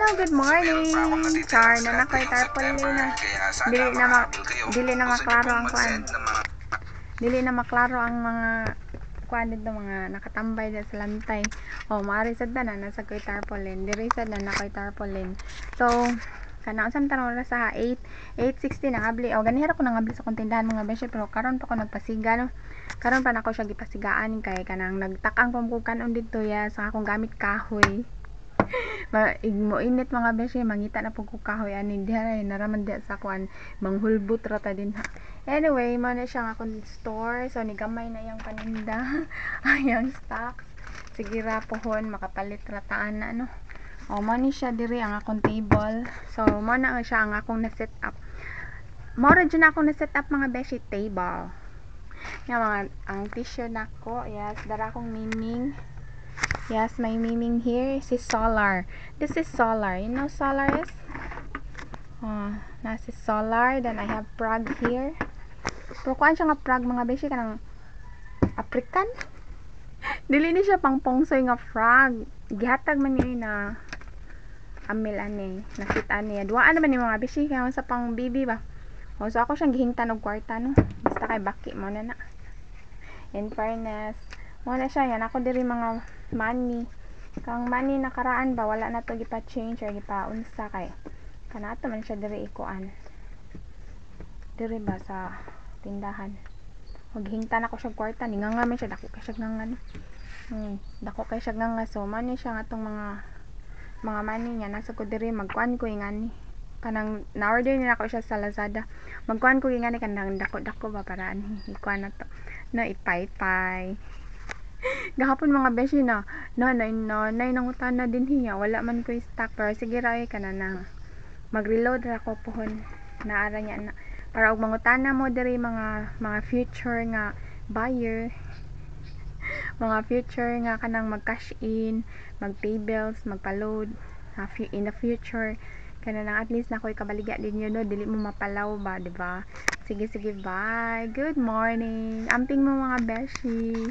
Hello, good morning. Char na nakoy tarpaulin na. Dili na maklaro ang kuan. Dili na maklaro ang mga kuan dito, mga nakatambay dito sa lantay. Oh, maari sad na nasa koy tarpaulin. Diri sad na nakoy tarpaulin. So, kana unsang tanong ra sa 8:60 na abli. Oh, ganihara ko nang abli sa tindahan mga beshi, pero karon pa ko nagpasiga no. Karon pa nako siya gipasigaan kay kanang nagtak-ang pambukanon dito ya sa akong gamit kahoy. Mo init mga beshi, mangita na pug ko kahoy ani diha naraman diha sa kuan manghulbot ra ta din ha. Anyway, mo na siya nga akong store, so ni gamay na yang paninda. Ayang stocks. Sige ra pohon makapalit ra taan na no. O mo ni siya diri ang akong table. So mo na siya ang akong na set up. Mo ra dyan akong na set up mga beshi table. Nga mga ang tissue nako, yes, dara akong miming. Yes, my miming here is solar. This is solar. You know solar is? Nasi solar. Then I have frog here. Pero kuan siya nga frog mga beshi kanang African. Dili ni siya pang pongsoy nga frog. Gihatag man ni na amil ani, nakit ani. Duaan naman ni mga beshi kaya sa pang bibi ba. O so ako siyang gihingtan og kwarta no. Basta kay baki mo na na. In fairness, mo na siya yan ako diri mga money. Kang money nakaraan ba wala na to gipa-change or gipa-unsa kay kanato man siya diri ikuan. Diri ba sa tindahan. Maghingtan ako siya kwarta ni nga man siya dako kay siya nga no. Dako kay siya nga so man siya nga tong mga money niya nasa ko diri magkuan ko ingani. Kanang na-order nila ako siya sa Lazada. Magkuhan ko ingani kanang dako-dako ba para ikuan na to. Na ipay-pay. Gahapon mga beshi na nay nangutan na din hiya. Wala man ko stock pero sige ra kana na. Mag-reload ra ko pohon. Naara niya na. Para og mangutana mo diri mga future nga buyer. Mga future nga kanang mag-cash in, mag-pay bills, magpa-load in the future. Kana lang at least nakoy kabaligya din yun no, dili mo mapalaw ba, di ba? Sige, bye. Good morning. Amping mo mga beshi.